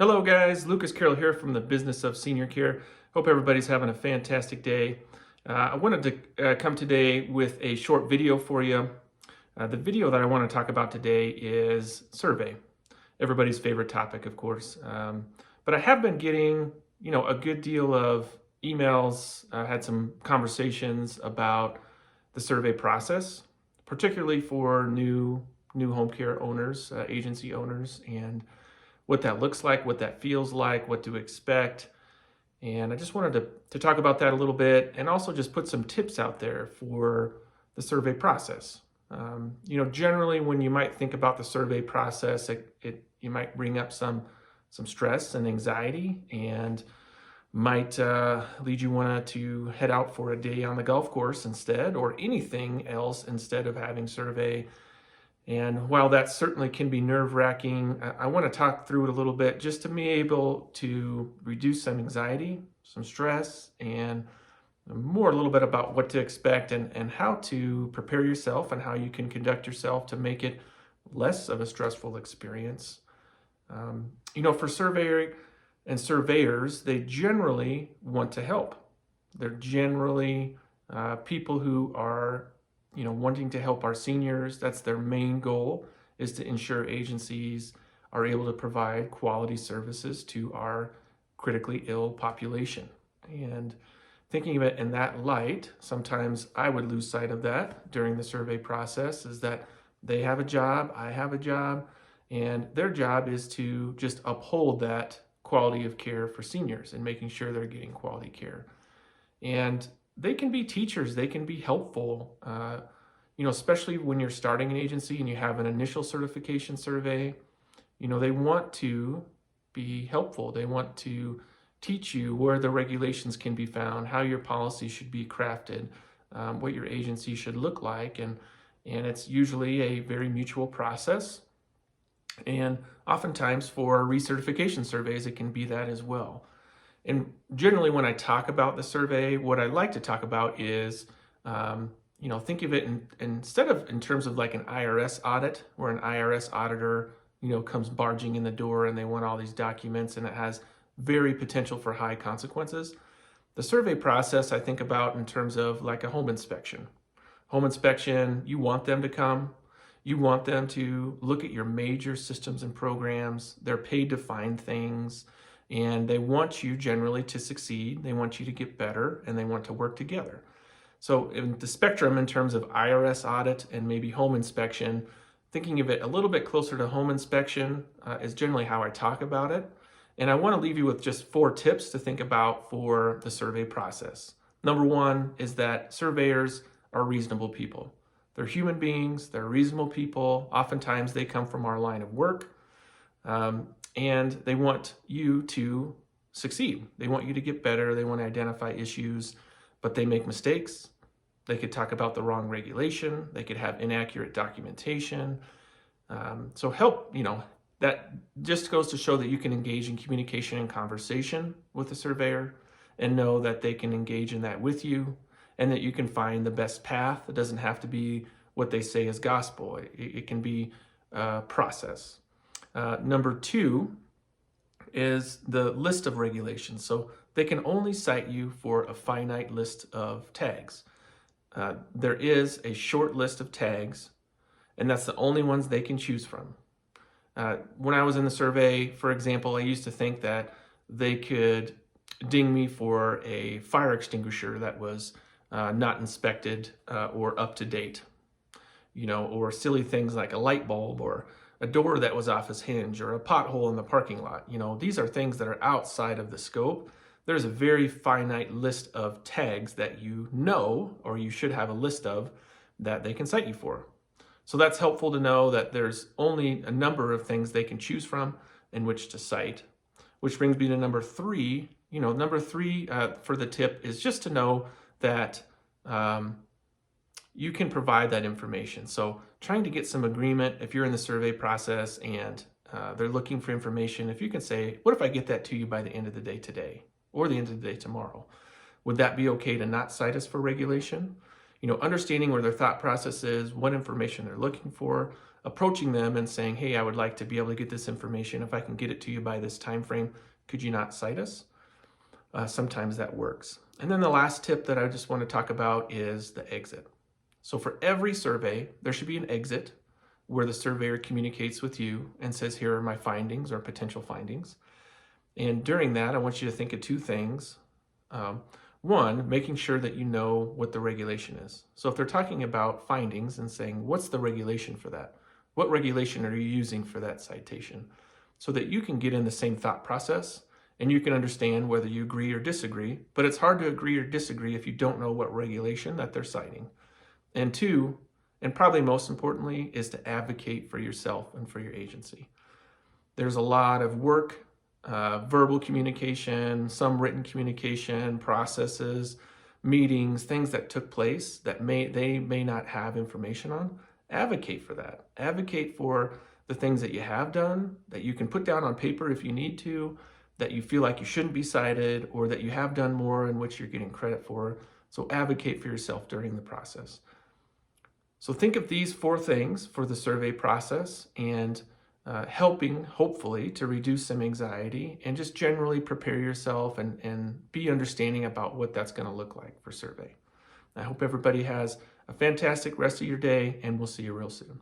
Hello guys, Lucas Carroll here from the Business of Senior Care. Hope everybody's having a fantastic day. I wanted to come today with a short video for you. The video that I want to talk about today is survey. Everybody's favorite topic, of course. But I have been getting, a good deal of emails. I had some conversations about the survey process, particularly for new home care owners, agency owners, and what that looks like, what that feels like, what to expect. And I just wanted to talk about that a little bit and also just put some tips out there for the survey process. Generally when you might think about the survey process, you might bring up some stress and anxiety and might lead you want to head out for a day on the golf course instead, or anything else instead of having survey. And while that certainly can be nerve-wracking, I want to talk through it a little bit just to be able to reduce some anxiety, some stress, and a little bit about what to expect and how to prepare yourself and how you can conduct yourself to make it less of a stressful experience. For surveyor and surveyors, they generally want to help. They're generally people who are wanting to help our seniors. That's their main goal, is to ensure agencies are able to provide quality services to our critically ill population. And thinking of it in that light, sometimes I would lose sight of that during the survey process, is that they have a job, I have a job, and their job is to just uphold that quality of care for seniors and making sure they're getting quality care. And they can be teachers, they can be helpful, especially when you're starting an agency and you have an initial certification survey. They want to be helpful. They want to teach you where the regulations can be found, how your policy should be crafted, what your agency should look like. And it's usually a very mutual process. And oftentimes for recertification surveys, it can be that as well. And generally when I talk about the survey, what I like to talk about is, think of it instead of in terms of like an IRS audit, where an IRS auditor, comes barging in the door and they want all these documents and it has very potential for high consequences. The survey process I think about in terms of like a home inspection. Home inspection, you want them to come. You want them to look at your major systems and programs. They're paid to find things. And they want you generally to succeed. They want you to get better, and they want to work together. So in the spectrum in terms of IRS audit and maybe home inspection, thinking of it a little bit closer to home inspection is generally how I talk about it. And I want to leave you with just 4 tips to think about for the survey process. Number 1 is that surveyors are reasonable people. They're human beings, they're reasonable people. Oftentimes they come from our line of work. And they want you to succeed. They want you to get better. They want to identify issues, but they make mistakes. They could talk about the wrong regulation. They could have inaccurate documentation. So help, that just goes to show that you can engage in communication and conversation with the surveyor and know that they can engage in that with you and that you can find the best path. It doesn't have to be what they say is gospel. It can be a process. Number 2 is the list of regulations. So they can only cite you for a finite list of tags. There is a short list of tags, and that's the only ones they can choose from. When I was in the survey, for example, I used to think that they could ding me for a fire extinguisher that was not inspected or up to date, or silly things like a light bulb or a door that was off its hinge or a pothole in the parking lot. These are things that are outside of the scope. There's a very finite list of tags that or you should have a list of, that they can cite you for. So that's helpful to know that there's only a number of things they can choose from in which to cite. Which brings me to number 3. Number 3 for the tip is just to know that you can provide that information. So trying to get some agreement if you're in the survey process and they're looking for information, if you can say, what if I get that to you by the end of the day today or the end of the day tomorrow? Would that be okay to not cite us for regulation? Understanding where their thought process is, what information they're looking for, approaching them and saying, hey, I would like to be able to get this information. If I can get it to you by this time frame, could you not cite us? Sometimes that works. And then the last tip that I just want to talk about is the exit. So for every survey, there should be an exit where the surveyor communicates with you and says, here are my findings or potential findings. And during that, I want you to think of two things. One, making sure that you know what the regulation is. So if they're talking about findings and saying, what's the regulation for that? What regulation are you using for that citation? So that you can get in the same thought process and you can understand whether you agree or disagree. But it's hard to agree or disagree if you don't know what regulation that they're citing. And two, and probably most importantly, is to advocate for yourself and for your agency. There's a lot of work, verbal communication, some written communication, processes, meetings, things that took place that they may not have information on. Advocate for that. Advocate for the things that you have done, that you can put down on paper if you need to, that you feel like you shouldn't be cited, or that you have done more in which you're getting credit for. So advocate for yourself during the process. So think of these 4 things for the survey process and helping, hopefully, to reduce some anxiety and just generally prepare yourself and be understanding about what that's going to look like for survey. I hope everybody has a fantastic rest of your day, and we'll see you real soon.